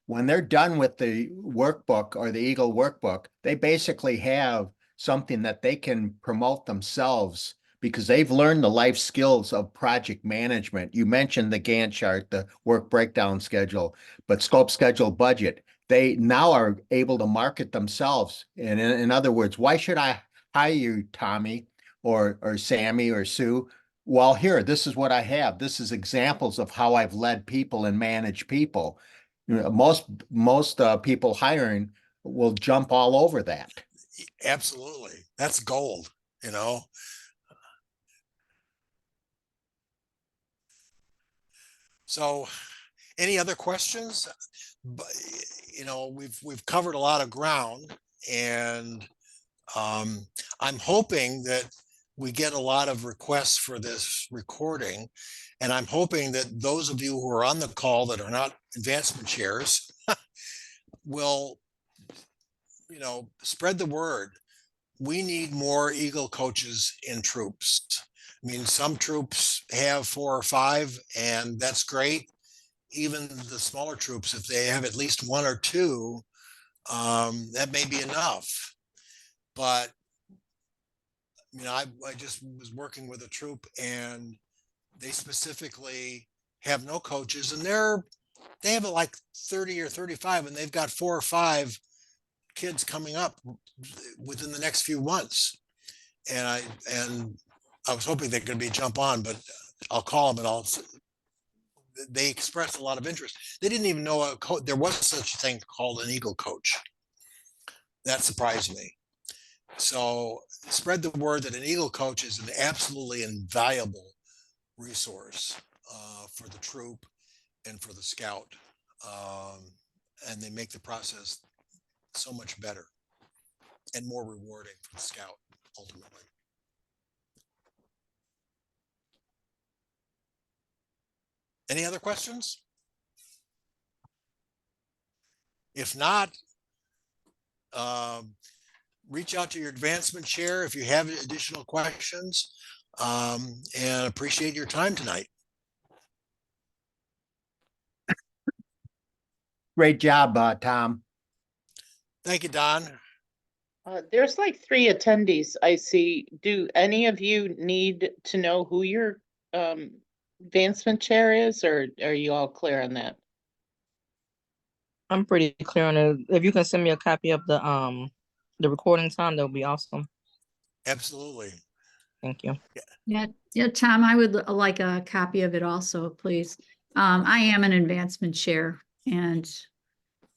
When they're done with the workbook or the Eagle workbook, they basically have something that they can promote themselves because they've learned the life skills of project management. You mentioned the Gantt chart, the work breakdown schedule, but scope, schedule, budget. They now are able to market themselves. And in other words, why should I hire you, Tommy, or Sammy or Sue? Well, here, this is what I have. This is examples of how I've led people and managed people. Most people hiring will jump all over that. Absolutely. That's gold. So any other questions? But we've covered a lot of ground, and I'm hoping that we get a lot of requests for this recording, and I'm hoping that those of you who are on the call that are not advancement chairs will, spread the word. We need more Eagle coaches in troops. I mean, some troops have 4 or 5, and that's great. Even the smaller troops, if they have at least 1 or 2, that may be enough. But I just was working with a troop, and they specifically have no coaches, and they have like 30 or 35, and they've got 4 or 5 kids coming up within the next few months. And I was hoping they could be jump on, but I'll call them and they expressed a lot of interest. They didn't even know there was such a thing called an Eagle coach. That surprised me. So spread the word that an Eagle coach is an absolutely invaluable resource for the troop and for the scout. And they make the process so much better and more rewarding for the scout ultimately. Any other questions? If not, reach out to your advancement chair if you have additional questions, and appreciate your time tonight. Great job, Tom. Thank you, Don. There's like 3 attendees I see. Do any of you need to know who your advancement chair is, or are you all clear on that? I'm pretty clear on it. If you can send me a copy of the recording time, that would be awesome. Absolutely. Thank you. Yeah, Tom, I would like a copy of it also, please. I am an advancement chair And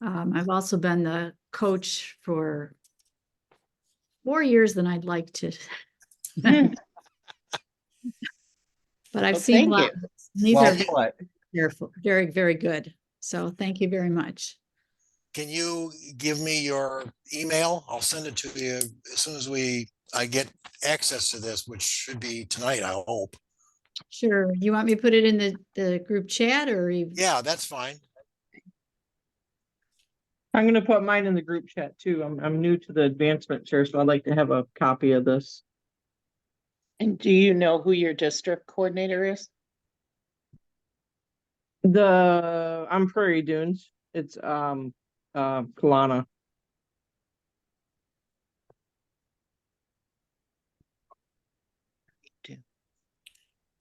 I've also been the coach for more years than I'd like to. But I've Well, seen a thank lot. you. of this. These Well are put. very, very good. So thank you very much. Can you give me your email? I'll send it to you as soon as I get access to this, which should be tonight, I hope. Sure. You want me to put it in the group chat or you? Yeah, that's fine. I'm gonna put mine in the group chat too. I'm new to the advancement chair, so I'd like to have a copy of this. And do you know who your district coordinator is? I'm Prairie Dunes. It's Kalana.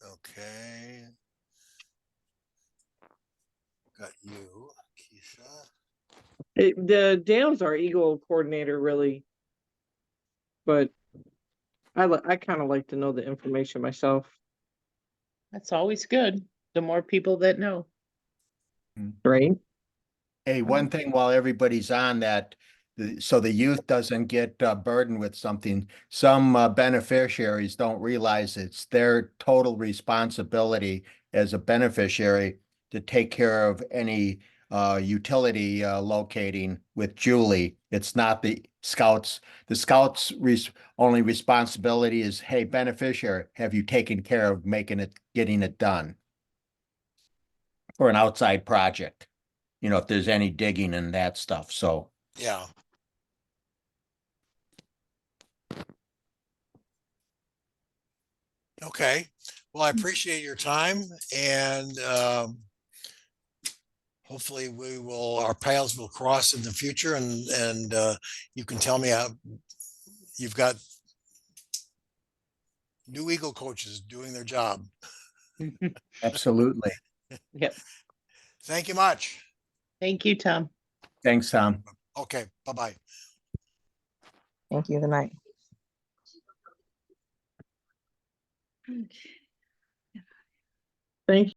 Okay. Got you, Keisha. The Dale's our Eagle coordinator, really. But I kind of like to know the information myself, That's always good. The more people that know. right? Hey, one thing while everybody's on that, so the youth doesn't get burdened with something, some beneficiaries don't realize it's their total responsibility as a beneficiary to take care of any utility locating with Julie. It's not the scouts. The scouts' only responsibility is, hey, beneficiary, have you taken care of getting it done for an outside project? You know, if there's any digging and that stuff, so. Yeah. Okay. Well, I appreciate your time and hopefully our paths will cross in the future and you can tell me how you've got new Eagle coaches doing their job. Absolutely. Yep. Thank you much. Thank you, Tom. Thanks, Tom. Okay. Bye-bye. Thank you. Good night. Thank